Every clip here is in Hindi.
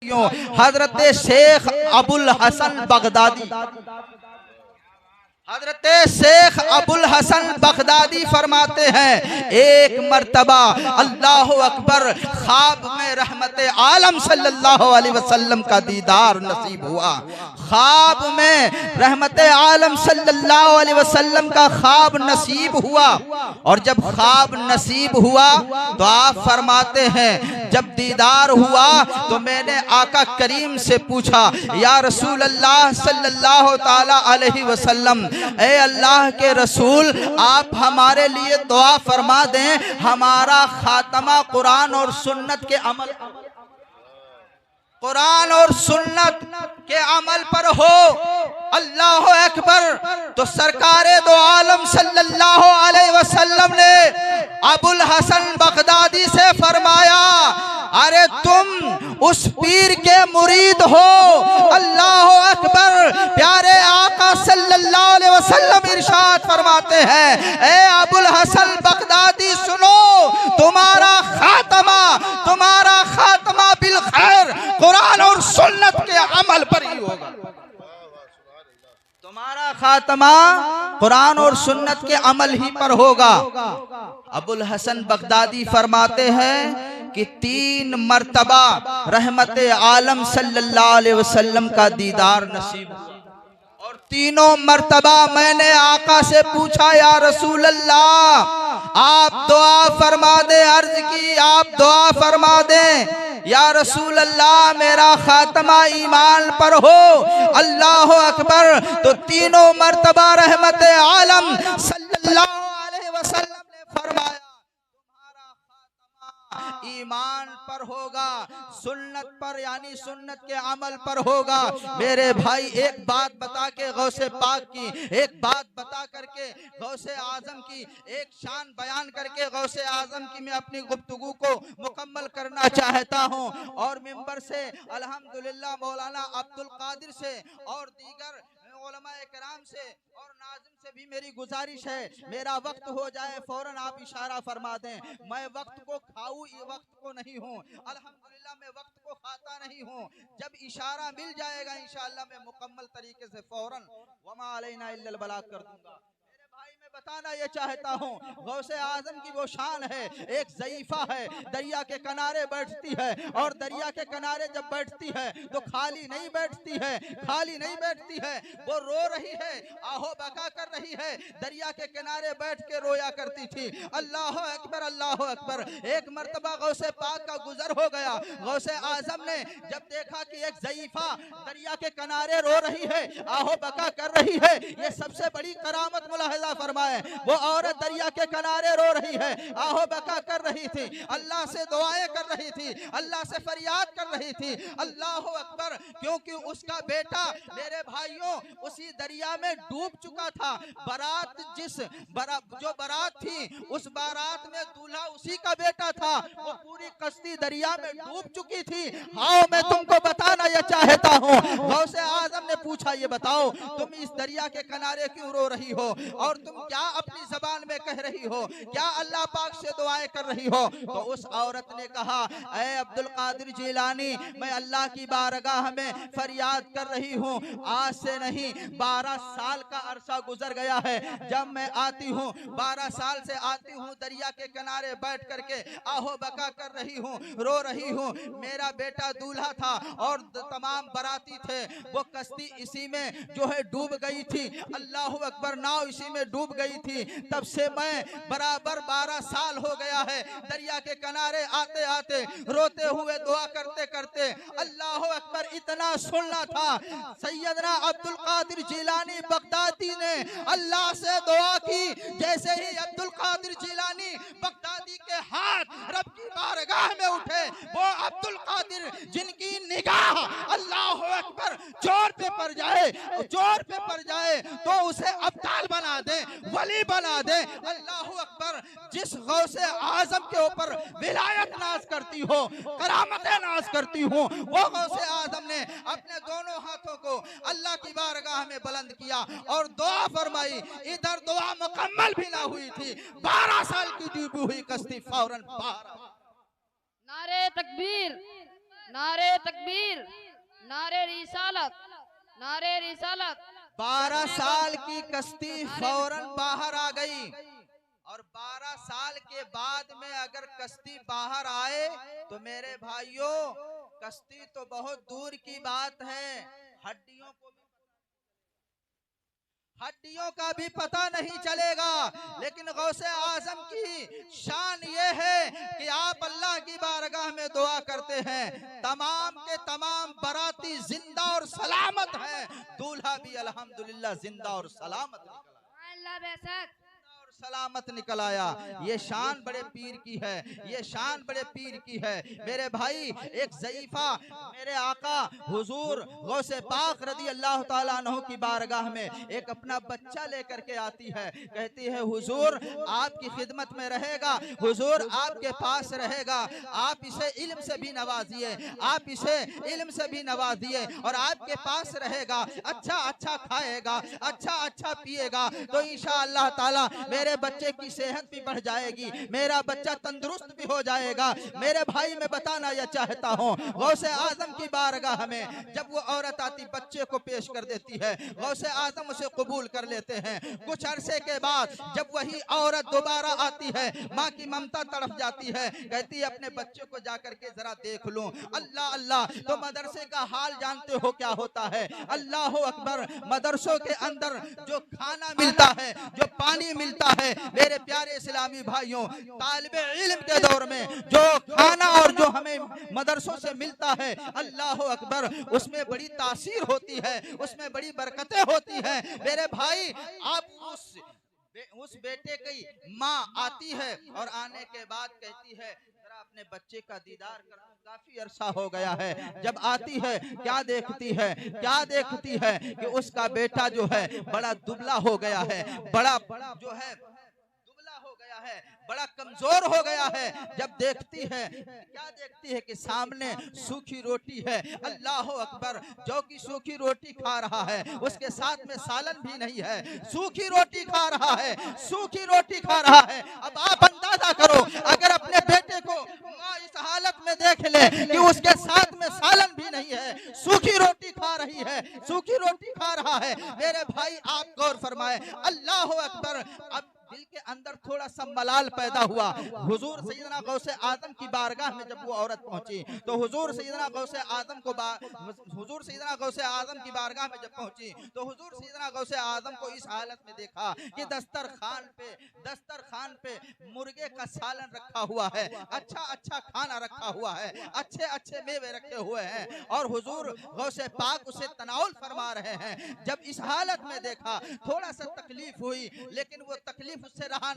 हजरत शेख अबुल हसन बगदादी, हजरत शेख अबुल हसन बगदादी फरमाते हैं, एक मर्तबा अल्लाह अकबर ख्वाब में रहमत आलम सल्लल्लाहु अलैहि वसल्लम का दीदार नसीब हुआ। ख्वाब में रहमत आलम सल्लल्लाहु अलैहि वसल्लम का ख्वाब नसीब हुआ। और जब ख्वाब नसीब हुआ तो आप फरमाते हैं, जब दीदार हुआ तो मैंने आका करीम से पूछा, या रसूल अल्लाह सल्लल्लाहु ताला अलैहि वसल्लम, ए अल्लाह के रसूल, आप हमारे लिए दुआ फरमा दें, हमारा खात्मा कुरान और सुन्नत के अमल, कुरान और सुन्नत के अमल पर हो। अल्लाह अकबर। तो सरकारे दो आलम सल्लल्लाहु अलैहि वसल्लम ने अबुल हसन बगदादी से फरमाया, अरे तुम उस पीर के मुरीद हो। अल्लाह अकबर। प्यारे आका सल्लल्लाहु अलैहि वसल्लम इरशाद फरमाते हैं, ए अबुल हसन बगदादी सुनो, तुम्हारा खात्मा बिल खैर कुरान और सुन्नत के अमल पर ही होगा। तुम्हारा खात्मा कुरान और सुन्नत के अमल ही पर होगा। अबुल हसन बगदादी फरमाते हैं कि 3 मर्तबा रहमत आलम सल्लल्लाहु अलैहि वसल्लम का दीदार नसीब और तीनों मर्तबा मैंने आका से पूछा, या रसूल अल्लाह आप दुआ फरमा दे। अर्ज की, आप दुआ फरमा दें या रसूल अल्लाह, मेरा खात्मा ईमान पर हो। अल्लाह अकबर। तो तीनों मर्तबा रहमत आलम सल्लल्लाहु अलैहि वसल्लम ने फरमाया, ईमान पर होगा, सुन्नत पर यानी सुन्नत के अमल पर होगा। मेरे भाई, एक बात बता के गौसे पाक की, एक बात बता करके गौसे आजम की, एक शान बयान करके गौसे आजम की मैं अपनी गुफ्तगू को मुकम्मल करना चाहता हूँ। और मिंबर से अल्हम्दुलिल्लाह मौलाना अब्दुल कादिर से और दीगर उलमाए किराम से और नाज़िम से भी मेरी गुजारिश है, मेरा वक्त हो जाए फौरन आप इशारा फरमा दें। मैं वक्त को खाऊं, ये वक्त को नहीं हूँ। अल्हम्दुलिल्लाह मैं वक्त को खाता नहीं हूँ। जब इशारा मिल जाएगा इंशाअल्लाह मैं मुकम्मल तरीके से फौरन वमा अलैना इल्लल बलाग कर दूंगा। मैं बताना ये चाहता हूँ, गौसे आजम की वो शान है, एक ज़ईफ़ा है, दरिया के किनारे बैठती है और दरिया के किनारे जब बैठती है तो खाली नहीं बैठती है, खाली नहीं बैठती है, वो रो रही है, आहो बका कर रही है। दरिया के किनारे बैठ के रोया करती थी। अल्लाह अकबर, अल्लाह अकबर। एक मर्तबा गौसे पाक का गुजर हो गया। गौसे आजम ने जब देखा कि एक ज़ईफ़ा दरिया के किनारे रो रही है, आहो बका कर रही है, ये सबसे बड़ी करामत मुलाहिज़ा फरमाए। वो औरत दरिया के किनारे रो रही है, आहो बका कर रही थी, अल्लाह से दुआएं कर रही थी, अल्लाह से फरियाद कर रही थी। अल्लाह अकबर। क्योंकि उसका बेटा मेरे भाइयों उसी दरिया में डूब चुका था। जो बारात थी उस बारात में दूल्हा उसी का बेटा था। वो पूरी कश्ती दरिया में डूब चुकी थी। हाँ, मैं तुमको बताना यह चाहता हूँ, गौसे आजम ने पूछा, ये बताओ तुम इस दरिया के किनारे क्यों रो रही हो और तुम क्या अपनी जबान में कह रही हो, क्या अल्लाह पाक से दुआएं कर रही हो? तो उस औरत ने कहा, ऐ अब्दुल कादिर जिलानी, मैं अल्लाह की बारगाह में फरियाद कर रही हूँ। आज से नहीं 12 साल का अरसा गुजर गया है। जब मैं आती हूँ 12 साल से आती हूँ दरिया के किनारे बैठ करके आहो बका कर रही हूँ, रो रही हूँ। मेरा बेटा दूल्हा था और तमाम बराती थे। वो कश्ती इसी में जो है डूब गई थी। अल्लाह अकबर। नाव इसी में डूब गई थी। तब से मैं बराबर 12 साल हो गया है दरिया के किनारे आते आते, रोते हुए, दुआ करते करते। अल्लाह अकबर। इतना सुनना था, सैयदना अब्दुल कादिर जिलानी बगदादी ने अल्लाह से दुआ की। जैसे ही अब्दुल कादिर जिलानी बगदादी के हाथ रब की बारगाह में उठे, वो अब्दुल कादिर जिनकी निगाह अल्लाह अकबर जोर पे पड़ जाए, जोर पे पड़ जाए तो उसे अब्दाल बना दे, वली बना दे। अल्लाह अकबर। जिस गौसे आजम के ऊपर विलायत नाज करती हो, करामतें नाज करती हो, वो गौसे आजम ने अपने दोनों हाथों को अल्लाह की बारगाह में बुलंद किया और दुआ फरमाई। इधर दुआ मुकम्मल भी ना हुई थी, 12 साल की डूबी हुई कश्ती फौरन पार। नारे तकबीर, नारे तकबीर, नारे रिसालत, नारे रिसालत। 12 साल की कश्ती फौरन बाहर आ गई और 12 साल के बाद में अगर कश्ती बाहर आए तो मेरे भाइयों कश्ती तो बहुत दूर की बात है, हड्डियों का भी पता नहीं चलेगा। लेकिन गौसे आजम की शान ये है कि आप अल्लाह की बारगाह में दुआ करते हैं, तमाम के तमाम बराती जिंदा और सलामत हैं, दूल्हा भी अल्हम्दुलिल्लाह जिंदा और सलामत सलामत निकल आया। ये शान बड़े पीर की है, ये शान बड़े पीर की है। मेरे भाई एक ज़ईफा मेरे आका हुजूर गौसे पाक रदी अल्लाह ताला अन्हु की बारगाह में एक अपना बच्चा लेकर के आती है, कहती है हुजूर आपकी खिदमत में रहेगा, हुजूर आपके पास रहेगा, आप इसे इल्म से भी नवाजिए, आप इसे इल्म से भी नवाजिए और आपके पास रहेगा, अच्छा अच्छा खाएगा, अच्छा अच्छा पिएगा, तो इंशाअल्लाह ताला मेरे बच्चे की सेहत भी बढ़ जाएगी, मेरा बच्चा तंदुरुस्त भी हो जाएगा। मेरे भाई मैं बताना यह चाहता हूँ, गौसे आजम की बारगाह में जब वो औरत आती बच्चे को पेश कर देती है, गौसे आजम उसे कबूल कर लेते हैं। कुछ अरसे के बाद जब वही औरत दोबारा आती है, माँ की ममता तड़प जाती है, कहती है अपने बच्चे को जाकर के जरा देख लूं। अल्लाह अल्लाह, तो मदरसे का हाल जानते हो क्या होता है, अल्लाह अकबर। मदरसों के अंदर जो खाना मिलता है, जो पानी मिलता है, मेरे प्यारे इस्लामी भाइयों, तालिबे इल्म के दौर में जो खाना और जो हमें मदरसों से मिलता है, अल्लाह अकबर, उसमें बड़ी तासीर होती है, उसमें बड़ी बरकतें होती हैं। मेरे भाई आप उस बेटे की माँ आती है और आने के बाद कहती है जरा अपने बच्चे का दीदार कर, काफी अरसा हो गया है। जब आती है क्या देखती है, क्या देखती है कि उसका बेटा जो है बड़ा दुबला हो गया है, बड़ा जो है दुबला हो गया है, बड़ा कमजोर हो गया है। जब देखती है क्या देखती है कि सामने सूखी रोटी है, अल्लाह अकबर, जो कि सूखी रोटी खा रहा है, उसके साथ में सालन भी नहीं है, सूखी रोटी खा रहा है, सूखी रोटी खा रहा है। अब आप अंदाजा करो अगर अपने बेटे को माँ इस हालत में देख ले कि उसके साथ में सालन भी नहीं है, सूखी रोटी खा रही है, सूखी रोटी खा रहा है, मेरे भाई आप गौर फरमाए, अल्लाह अकबर। अब दिल के अंदर थोड़ा सा मलाल पैदा हुआ। हुजूर सैयदना गौसे आजम की बारगाह में जब वो औरत पहुंची तो हुजूर सैयदना गौसे आजम को हुजूर सैयदना गौसे आजम की बारगाह में जब पहुंची तो हुजूर सैयदना गौसे आजम को इस हालत में देखा कि दस्तरखान पे मुर्गे का सालन रखा हुआ है, अच्छा अच्छा खाना रखा हुआ है, अच्छे अच्छे मेवे रखे हुए हैं और हुजूर गौसे पाक उसे तनाउल फरमा रहे हैं। जब इस हालत में देखा थोड़ा सा तकलीफ हुई, लेकिन वो तकलीफ उससे रह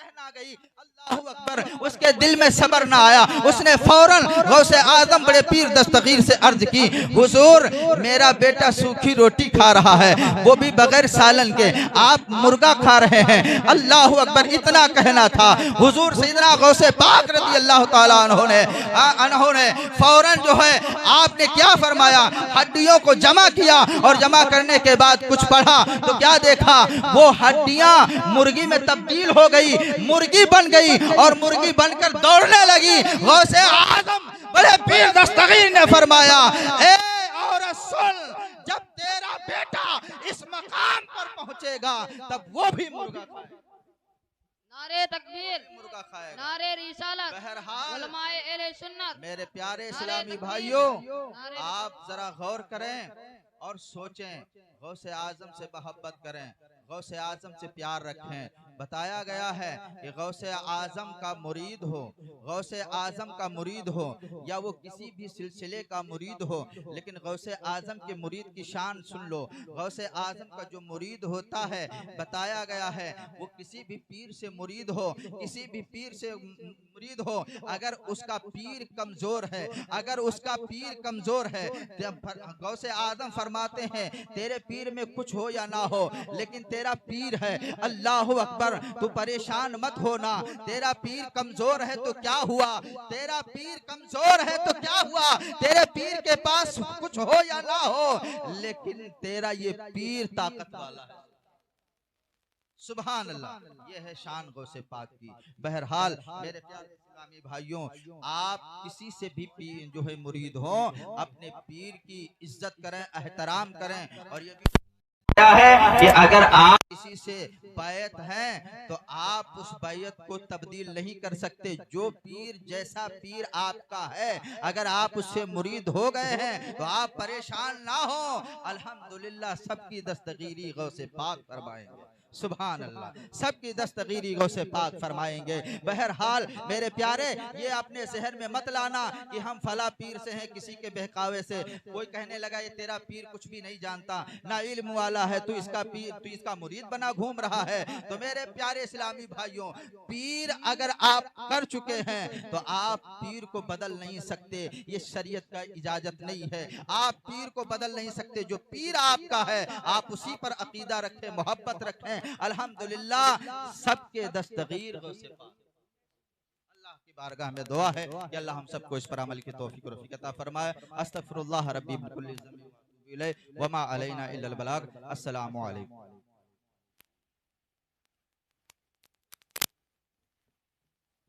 ना गई। अल्लाहु अकबर, उसके दिल में सब्र ना आया, उसने फौरन गौसे आजम बड़े पीर दस्तगीर से अर्ज की, हुजूर मेरा बेटा सूखी रोटी खा रहा है, वो भी बगैर सालन के, आप मुर्गा खा रहे हैं। अल्लाहु अकबर, इतना कहना था। हुजूर सैयदना गौसे पाक रज़ी अल्लाह ताला अन्हु ने फौरन जो है आपने क्या फरमाया, हड्डियों को जमा किया और जमा करने के बाद कुछ पढ़ा तो क्या देखा, वो हड्डियां मुर्गी में तब्दील हो गई, मुर्गी बन गई और मुर्गी बनकर दौड़ने लगी। गौसे आजम बड़े पीर दस्तगीर ने फरमाया, ए औरत सुन, जब तेरा बेटा इस मकाम पर पहुंचेगा तब वो भी मुर्गा खाएगा। नारे तकबीर, मुर्गा खाएगा, नारे रिसालत, बहरहाल उलमाए अहले सुन्नत। मेरे प्यारे इस्लामी भाइयों, आप जरा गौर करें और सोचें, गौसे आजम से मोहब्बत करें, गौसे आजम से प्यार रखें। बताया गया है कि गौसे आजम का मुरीद हो, गौसे आजम का मुरीद हो या वो किसी भी सिलसिले का मुरीद हो, लेकिन गौसे आजम के मुरीद की शान सुन लो। गौसे आजम का जो मुरीद होता है, बताया गया है वो किसी भी पीर से मुरीद हो, किसी भी पीर से मुरीद हो, अगर उसका पीर कमजोर है, अगर उसका पीर कमजोर है, गौसे आजम फरमाते हैं तेरे पीर में कुछ हो या ना हो, लेकिन तेरा पीर है, अल्लाह अकबर, तू परेशान मत होना। तेरा पीर कमजोर है तो क्या हुआ, तेरा पीर कमजोर है तो क्या हुआ, तेरे पीर के पास कुछ हो या ना हो, लेकिन तेरा ये पीर ताकत वाला है। सुभान अल्लाह, ये है शान गौसे पाक की। बहरहाल मेरे प्यारे इस्लामी भाइयों, आप किसी से भी पीर जो है मुरीद हो, अपने पीर की इज्जत करें, एहतराम करें। और ये भी क्या है कि अगर आप किसी से बैत हैं तो आप उस बैत को तब्दील नहीं कर सकते। जो पीर जैसा पीर आपका है, अगर आप उससे मुरीद हो गए हैं तो आप परेशान ना हो। अल्हम्दुलिल्लाह सबकी दस्तगीरी गौसे पाक फरमाएंगे। सुभान अल्लाह, सबकी दस्तगीरी गौसे पाक फरमाएंगे। बहरहाल मेरे प्यारे, ये अपने जहन में मत लाना कि हम फला पीर से हैं, किसी के बहकावे से। कोई कहने लगा ये तेरा पीर कुछ भी नहीं जानता, ना इल्म वाला है, तू इसका पीर, तू इसका मुरीद बना घूम रहा है। तो मेरे प्यारे इस्लामी भाइयों, पीर अगर आप कर चुके हैं तो आप पीर को बदल नहीं सकते, ये शरीयत का इजाजत नहीं है। आप पीर को बदल नहीं सकते। जो पीर आपका है आप उसी पर अकीदा रखें, मोहब्बत रखें। अल्हम्दुलिल्लाह सबके दस्तगीर गौसे पाक। अल्लाह की बारगाह में दुआ है कि अल्लाह हम सबको इस पर अमल की तौफीक और रफ़ीक अता फरमाए। अस्तगफिरुल्लाह रब्बी मिन कुल्लि ज़ंबिन व अतूबु इलैह व मा अलैना इल्लल बलाग। अस्सलामु अलैकुम।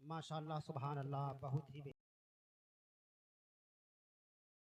माशाअल्लाह, सुभान अल्लाह, बहुत ही